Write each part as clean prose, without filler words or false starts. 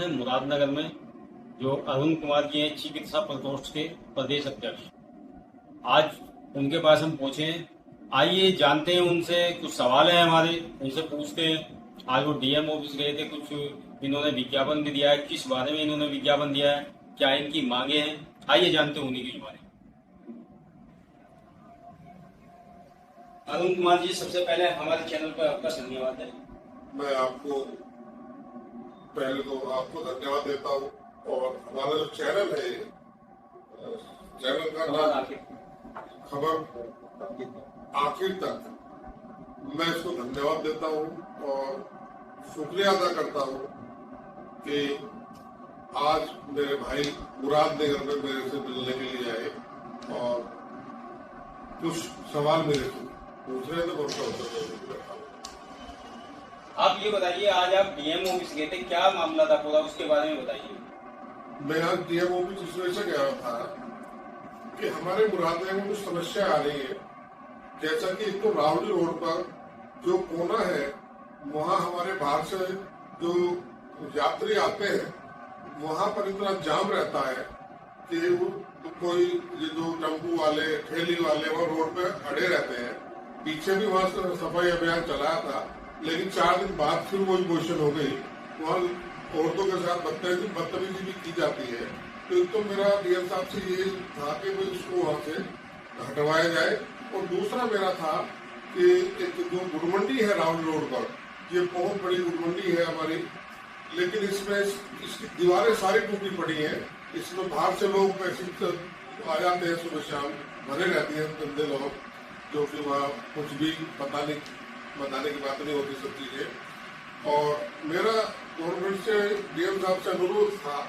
हैं मुरादनगर में, जो अरुण कुमार जी हैं चिकित्सा प्रकोष्ठ के प्रदेश अध्यक्ष। आज उनके पास हम पहुंचे हैं। आइए जानते हैं उनसे, कुछ सवाल है हमारे, उनसे पूछते हैं। आज वो डीएम ऑफिस गए थे, कुछ इन्होंने विज्ञापन भी दिया है। किस बारे में इन्होंने विज्ञापन दिया है, क्या इनकी मांगे हैं, आइए जानते हैं उन्हीं के बारे में। अरुण कुमार जी, सबसे पहले हमारे चैनल पर आपका धन्यवाद है। मैं आपको पहले तो आपको धन्यवाद देता हूँ, और हमारा जो चैनल है, चैनल का नाम खबर आखिर तक, मैं इसको धन्यवाद देता हूँ और शुक्रिया अदा करता हूँ कि आज मेरे भाई मुरादनगर में मेरे से मिलने के लिए आए और कुछ सवाल मेरे से पूछ रहे थे, उनका उत्तर। आप ये बताइए, आज आप डीएम ऑफिस गए थे, क्या मामला था पूरा, उसके बारे में बताइए। मैं आज डीएम ऑफिस इस वजह से गया था कि हमारे मुरादनगर में कुछ समस्या आ रही है। जैसा कि एक तो रावड़ी रोड पर जो कोना है, वहाँ हमारे बाहर से जो यात्री आते हैं, वहाँ पर इतना जाम रहता है कि कोई ये जो टेम्पू वाले, ठेली वाले वहाँ रोड पे अड़े रहते हैं। पीछे भी वहाँ सफाई अभियान चलाया था, लेकिन 4 दिन बाद फिर वही पोजीशन हो गई। वहाँ औरतों के साथ बदतमीजी भी की जाती है। तो एक तो मेरा डीएम साहब से ये था कि भाई इसको वहाँ से हटवाया जाए, और दूसरा मेरा था कि एक जो गुड़मंडी है रावल रोड पर, ये बहुत बड़ी गुड़मंडी है हमारी, लेकिन इसमें इसकी दीवारें सारी टूटी पड़ी हैं। इसमें बाहर से लोग पैसे आ जाते हैं, सुबह शाम भरे रहते हैं गंदे लोग, जो कि वहाँ कुछ भी बताने की बात नहीं होती सब चीजें। और मेरा गवर्नमेंट से, डीएम साहब से अनुरोध था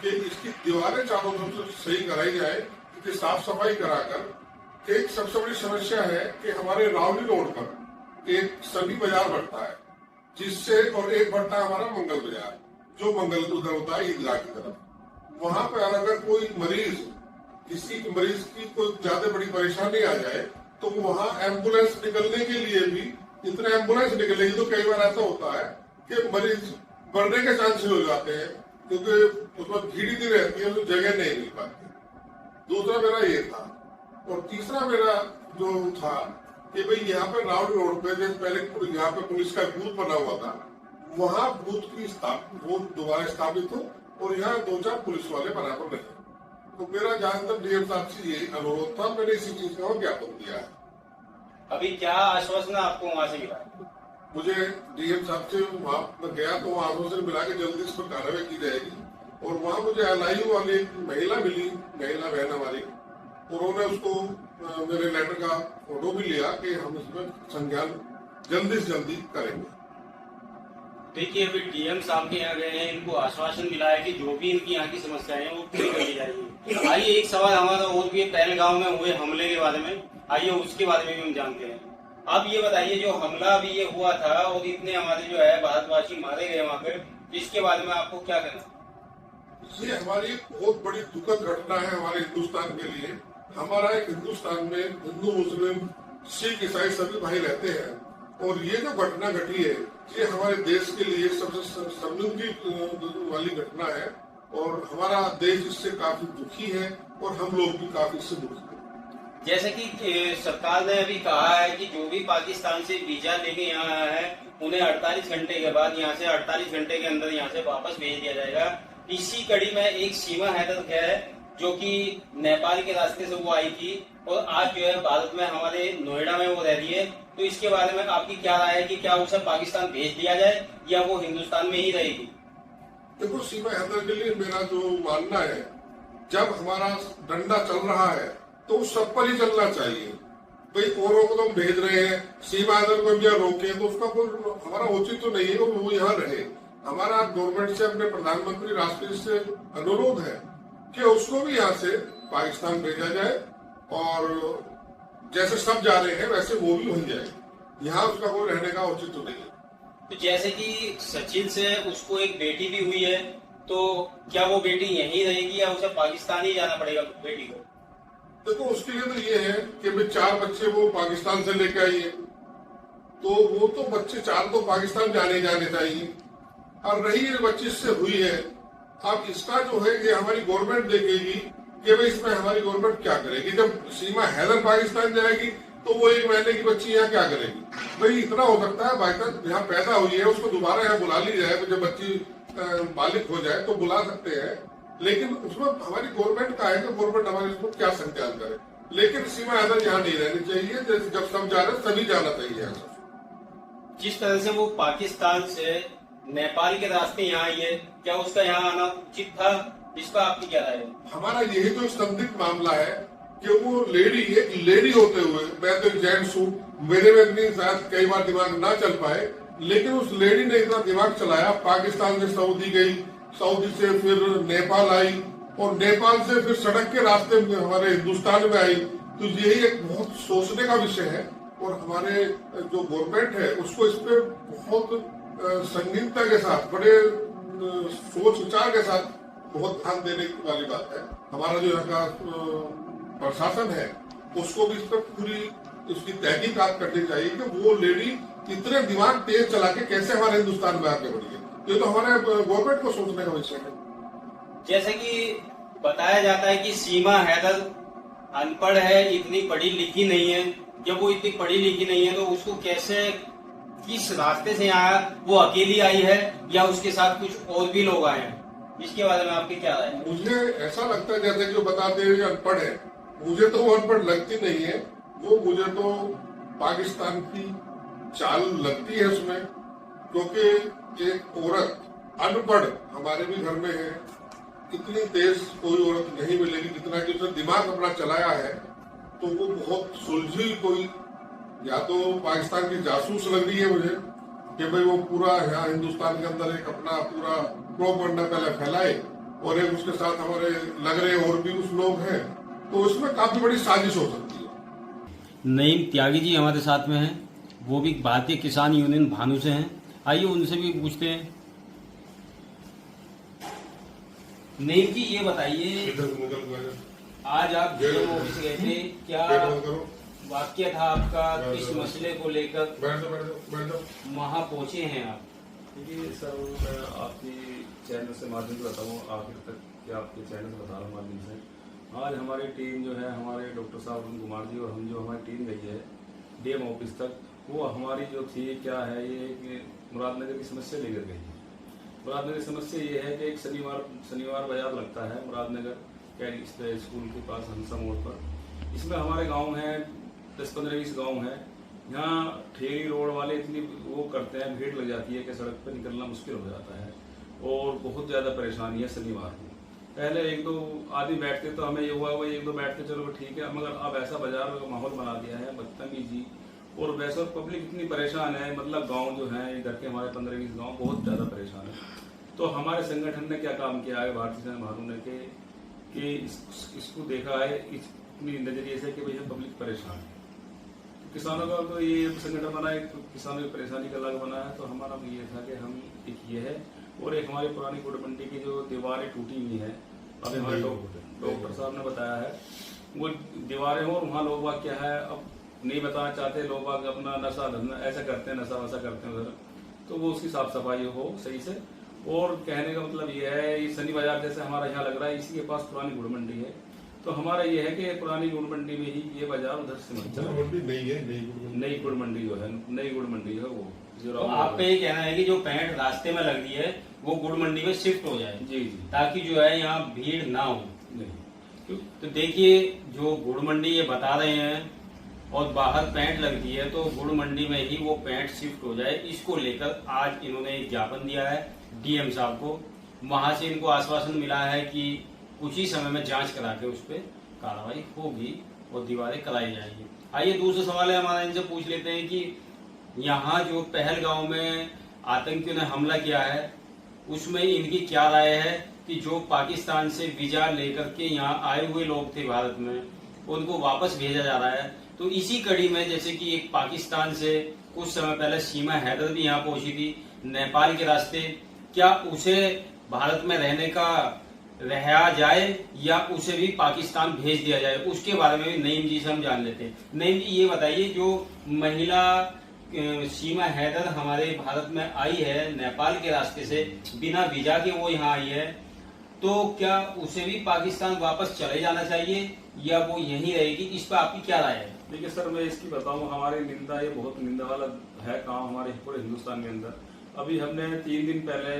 कि इसकी दीवारें चारों तरफ से सही कराई जाए, इसकी साफ सफाई कराकर। एक सबसे बड़ी समस्या है कि हमारे रावली रोड पर एक सभी बाजार बढ़ता है, जिससे, और एक बढ़ता है हमारा मंगल बाजार, जो मंगल उधर होता है ईदगाह की तरफ। वहां पर अगर कोई मरीज, किसी मरीज की कोई ज्यादा बड़ी परेशानी आ जाए, तो वहां एम्बुलेंस निकलने के लिए भी इतने एम्बुलेंस निकलेगी तो कई बार ऐसा होता है कि मरीज मरने के चांसेस हो जाते हैं, क्योंकि उसमें भीड़ इतनी रहती है तो जगह नहीं मिल पाती। दूसरा मेरा ये था, और तीसरा मेरा जो था कि भाई यहाँ पे रावल रोड पे, जैसे पहले यहाँ पे पुलिस का बूथ बना हुआ था, वहाँ बूथ की वो दोबारा स्थापित हो, और यहाँ 2-4 पुलिस वाले बराबर रहे। तो मेरा जहाँ तक डीएम साहब से ये अनुरोध था, मैंने इसी चीज का ज्ञापन दिया है। अभी क्या आश्वासन आपको वहाँ से मिला? मुझे डीएम साहब से वहाँ गया तो वहाँ आश्वासन मिला के जल्दी इस पर कार्रवाई की जाएगी। और वहाँ मुझे LIU वाली एक महिला मिली, महिला बहन हमारी, उन्होंने उसको मेरे लेटर का फोटो भी लिया कि हम इसमें संज्ञान जल्दी से जल्दी करेंगे। देखिए, अभी डीएम साहब के यहाँ गए हैं, इनको आश्वासन मिला है कि जो भी इनकी यहाँ की समस्याएं हैं वो पूरी कर दी जाएगी। आइए एक सवाल हमारा और भी, पहलगांव में हुए हमले के बारे में, आइए उसके बारे में भी हम जानते हैं। आप ये बताइए, जो हमला अभी ये हुआ था और इतने हमारे जो है भारतवासी मारे गए वहाँ पे, इसके बारे में आपको क्या कहना? ये हमारी बहुत बड़ी दुखद घटना है हमारे हिंदुस्तान के लिए। हमारा एक हिंदुस्तान में हिंदू, मुस्लिम, सिख, ईसाई सभी भाई रहते हैं, और ये जो घटना घटी है ये हमारे देश के लिए सबसे शर्मिंदगी वाली घटना है, और हमारा देश इससे काफी दुखी है, और हम लोग भी काफी इससे दुखी हैं। जैसे कि सरकार ने अभी कहा है कि जो भी पाकिस्तान से वीजा लेके यहाँ आया है, उन्हें 48 घंटे के बाद यहाँ से 48 घंटे के अंदर यहाँ से वापस भेज दिया जाएगा। इसी कड़ी में एक सीमा हैदर है, जो कि नेपाल के रास्ते से वो आई थी, और आज जो है भारत में हमारे नोएडा में वो रह रही है। तो इसके बारे में आपकी क्या राय है कि क्या उसे पाकिस्तान भेज दिया जाए या वो हिंदुस्तान में ही रहेगी? देखो, सीमा हैदर के लिए मेरा जो मानना है, जब हमारा डंडा चल रहा है तो उस सब पर ही चलना चाहिए। भाई औरों को तो हम भेज रहे हैं, सीमा हैदर को भी रोके, तो उसका कोई हमारा उचित तो नहीं है वो यहाँ रहे। हमारा गवर्नमेंट से, अपने प्रधानमंत्री राष्ट्रपति से अनुरोध है कि उसको भी यहाँ से पाकिस्तान भेजा जाए, और जैसे सब जा रहे हैं वैसे वो भी वहीं जाए। यहाँ उसका कोई रहने का उचित तो नहीं है। तो जैसे कि सचिन से उसको एक बेटी भी हुई है, तो क्या वो बेटी यहीं रहेगी या उसे पाकिस्तान ही जाना पड़ेगा बेटी को? देखो, उसके लिए तो ये है कि भाई 4 बच्चे वो पाकिस्तान से लेके आई है, तो वो तो बच्चे 4 तो पाकिस्तान जाने चाहिए। और रही ये 25 से हुई है, अब इसका जो है ये हमारी गवर्नमेंट देखेगी कि भाई इसमें हमारी गवर्नमेंट क्या करेगी। जब सीमा हैदर पाकिस्तान जाएगी तो वो 1 महीने की बच्ची यहाँ क्या करेगी। भाई इतना हो सकता है बाई चांस यहाँ पैदा हुई है उसको दोबारा यहाँ बुला ली जाए, जब बच्ची बालिग हो जाए तो बुला सकते हैं, लेकिन उसमें हमारी गवर्नमेंट का है कि गवर्नमेंट हमारे उसको क्या संचालन करे। लेकिन सीमा हैदर यहाँ नहीं रहनी चाहिए, जैसे जब सब जा रहे सभी जाना चाहिए यहाँ। जिस तरह से वो पाकिस्तान से नेपाल के रास्ते यहाँ आई है, क्या उसका यहाँ आना उचित था? इसका आपकी क्या राय है? हमारा यही तो संदिग्ध मामला है कि वो लेडी होते हुए, मैं तो एक जेंट्स हूँ, मेरे में इतनी शायद कई बार दिमाग ना चल पाए, लेकिन उस लेडी ने इतना दिमाग चलाया। पाकिस्तान से सऊदी गई, सऊदी से फिर नेपाल आई और नेपाल से फिर सड़क के रास्ते में हमारे हिंदुस्तान में आई। तो यही एक बहुत सोचने का विषय है और हमारे जो गवर्नमेंट है उसको इस पे बहुत संगीनता के साथ, बड़े सोच विचार के साथ बहुत ध्यान देने वाली बात है। हमारा जो यहाँ का प्रशासन है उसको भी इस पर पूरी इसकी तहकीकात करनी चाहिए कि वो लेडी इतने दिमाग तेज चला के कैसे हमारे हिंदुस्तान में आगे बढ़ी है। ये तो हमारे गवर्नमेंट को सोचने का विषय है। जैसे कि बताया जाता है कि सीमा हैदर अनपढ़ है, इतनी पढ़ी लिखी नहीं है। जब वो इतनी पढ़ी लिखी नहीं है तो उसको कैसे, किस रास्ते से आया? वो अकेली आई है या उसके साथ कुछ और भी लोग आए हैं? इसके बारे में आपकी क्या राय है? मुझे ऐसा लगता है जैसे जो बताते हैं अनपढ़ है, मुझे तो वो अनपढ़ लगती नहीं है। वो मुझे तो पाकिस्तान की चाल लगती है उसमें, क्योंकि एक औरत अनपढ़ हमारे भी घर में है, इतनी तेज कोई औरत नहीं मिलेगी जितना कि उसने दिमाग अपना चलाया है। तो वो बहुत सुलझी कोई, या तो पाकिस्तान की जासूस लग रही है मुझे कि भाई वो पूरा यहाँ हिंदुस्तान के अंदर एक अपना पूरा प्रोपेगेंडा पहले फैलाए, और एक उसके साथ हमारे लग रहे और भी कुछ लोग हैं, तो उसमें काफी बड़ी साजिश हो सकती है। नईम त्यागी जी हमारे साथ में हैं, वो भी भारतीय किसान यूनियन भानु से हैं। आइए उनसे भी पूछते हैं। नईम जी ये बताइए, आज आप डीएम ऑफिस गए थे, क्या वाक्य था आपका, किस मसले को लेकर वहाँ पहुँचे हैं आप? देखिए सर, मैं आपकी चैनल से माध्यम से बताऊँ आखिर तक कि आपके चैनल बता रहा हूँ माध्यम से। आज हमारी टीम जो है, हमारे डॉक्टर साहब अरुण कुमार जी और हम जो हमारी टीम गई है डीएम ऑफिस तक, वो हमारी जो थी क्या है ये कि मुरादनगर की समस्या लेकर गई है। मुरादनगर की समस्या ये है कि एक शनिवार बाजार लगता है मुरादनगर कैरी स्कूल के पास हंसा मोड़ पर। इसमें हमारे गाँव हैं 10-15-20 गाँव हैं। यहाँ ठेरी रोड वाले इतनी वो करते हैं, भीड़ लग जाती है कि सड़क पर निकलना मुश्किल हो जाता है और बहुत ज़्यादा परेशानी है शनिवार को। पहले 1-2 आदमी बैठते तो हमें ये हुआ वो 1-2 बैठते चलो ठीक है, मगर अब ऐसा बाजार का माहौल बना दिया है, बदतमीजी और वैसे पब्लिक इतनी परेशान है। मतलब गांव जो है इधर के हमारे 15-20 गांव बहुत ज़्यादा परेशान है। तो हमारे संगठन ने क्या काम किया है, भारतीय किसान भानु ने कि इसको देखा है अपनी नजरिए से कि भैया पब्लिक परेशान है, किसानों का तो ये संगठन बना है, किसानों की परेशानी का अलग बना है। तो हमारा ये था कि हम एक ये है और एक हमारी पुरानी गुड़ मंडी की जो दीवारें टूटी हुई है, अभी हमारे डॉक्टर साहब ने बताया है वो दीवारें हो और वहाँ लोग बाग क्या है अब नहीं बताना चाहते, लोग बाग अपना नशा धंधा ऐसा करते हैं, नशा वशा करते हैं उधर, तो वो उसकी साफ सफाई हो सही से। और कहने का मतलब ये है, ये शनि बाजार जैसे हमारा यहाँ लग रहा है, इसी के पास पुरानी गुड़ मंडी है, तो हमारा ये है कि पुरानी गुड़ मंडी में ही ये बाजार उधर से मत चला। नई गुड़ मंडी जो है, नई गुड़ मंडी है वो जो तो आपका ये कहना है कि जो पैंट रास्ते में लग रही है वो गुड़ मंडी में शिफ्ट हो जाए? जी, ताकि जो है यहाँ भीड़ ना हो। नहीं, तो देखिए जो गुड़ मंडी ये बता रहे हैं और बाहर पैंट लगती है, तो गुड़ मंडी में ही वो पैंट शिफ्ट हो जाए, इसको लेकर आज इन्होंने एक ज्ञापन दिया है डीएम साहब को। वहां से इनको आश्वासन मिला है कि कुछ ही समय में जांच करा के उस पर कार्रवाई होगी और दीवारें कराई जाएंगी। आइए दूसरा सवाल है हमारा, इनसे पूछ लेते हैं कि यहाँ जो पहलगांव में आतंकियों ने हमला किया है उसमें इनकी क्या राय है कि जो पाकिस्तान से वीजा लेकर के यहाँ आए हुए लोग थे भारत में, उनको वापस भेजा जा रहा है। तो इसी कड़ी में जैसे कि एक पाकिस्तान से कुछ समय पहले सीमा हैदर भी यहाँ पहुंची थी नेपाल के रास्ते, क्या उसे भारत में रहने का रहा जाए या उसे भी पाकिस्तान भेज दिया जाए, उसके बारे में भी नईम जी से हम जान लेते हैं। नईम जी ये बताइए, जो महिला सीमा हैदर हमारे भारत में आई है नेपाल के रास्ते से, बिना वीजा के वो यहाँ आई है, तो क्या उसे भी पाकिस्तान वापस चले जाना चाहिए या वो यहीं रहेगी? इस पर आपकी क्या राय है? देखिए सर, मैं इसकी बताऊं, हमारी निंदा, ये बहुत निंदा वाला है काम हमारे पूरे हिंदुस्तान के अंदर। अभी हमने 3 दिन पहले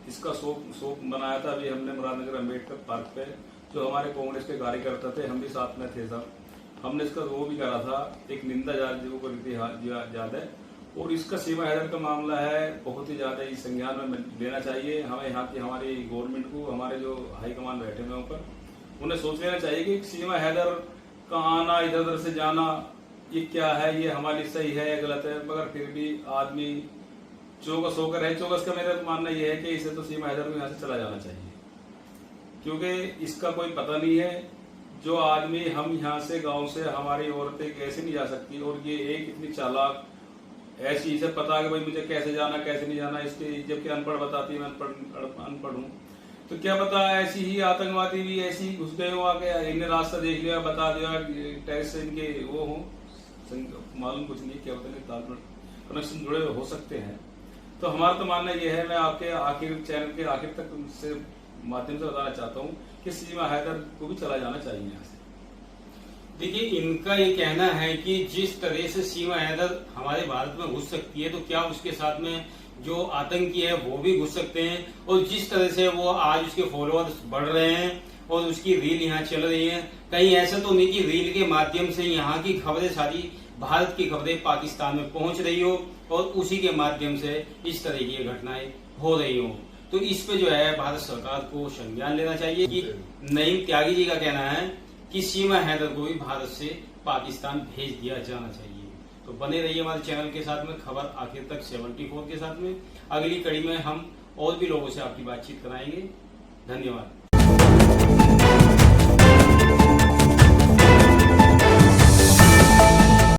इसका शोक बनाया था। अभी हमने मुरादनगर अम्बेडकर पार्क पे, जो हमारे कांग्रेस के कार्यकर्ता थे, हम भी साथ में थे सब, हमने इसका वो भी करा था, एक निंदा जो करी थी याद है। और इसका सीमा हैदर का मामला है, बहुत ही ज्यादा इस संज्ञान में लेना चाहिए हमें। यहाँ की हमारी गवर्नमेंट को, हमारे जो हाईकमान बैठे हुए ऊपर, उन्हें सोच लेना चाहिए कि सीमा हैदर का आना, इधर उधर से जाना, ये क्या है, ये हमारी सही है या गलत है। मगर फिर भी आदमी चौकस होकर है। चौकस का मेरा मानना यह है कि इसे तो सीमा हैदर को यहाँ से चला जाना चाहिए, क्योंकि इसका कोई पता नहीं है। जो आदमी, हम यहाँ से गांव से हमारी औरतें कैसे नहीं जा सकती, और ये एक इतनी चालाक, ऐसी इसे पता है कि भाई मुझे कैसे जाना कैसे नहीं जाना, इसके जबकि अनपढ़ बताती है, मैं अनपढ़ हूँ, तो क्या पता ऐसी ही आतंकवादी भी ऐसी ही घुस गए हो आके, इन्हें रास्ता देख लिया, बता दिया, टैक्स से इनके वो हो, मालूम कुछ नहीं, क्या पता नहीं कनेक्शन जुड़े हो सकते हैं। तो हमारा तो मानना यह है, मैं आपके चैनल के आखिर तक उनसे माध्यम से बताना चाहता हूँ कि सीमा हैदर को भी चला जाना चाहिए यहाँ से। देखिए, इनका ये कहना है कि जिस तरह से सीमा हैदर हमारे भारत में घुस सकती है, तो क्या उसके साथ में जो आतंकी है वो भी घुस सकते हैं। और जिस तरह से वो आज उसके फॉलोअर्स बढ़ रहे हैं और उसकी रील यहाँ चल रही है, कहीं ऐसा तो नहीं कि रील के माध्यम से यहाँ की खबरें, सारी भारत की खबरें पाकिस्तान में पहुंच रही हो और उसी के माध्यम से इस तरह की घटनाएं हो रही हो। तो इस पे जो है भारत सरकार को संज्ञान लेना चाहिए। कि नईम त्यागी जी का कहना है कि सीमा हैदर को भी भारत से पाकिस्तान भेज दिया जाना चाहिए। तो बने रहिए हमारे चैनल के साथ में, खबर आखिर तक 74 के साथ में। अगली कड़ी में हम और भी लोगों से आपकी बातचीत कराएंगे। धन्यवाद।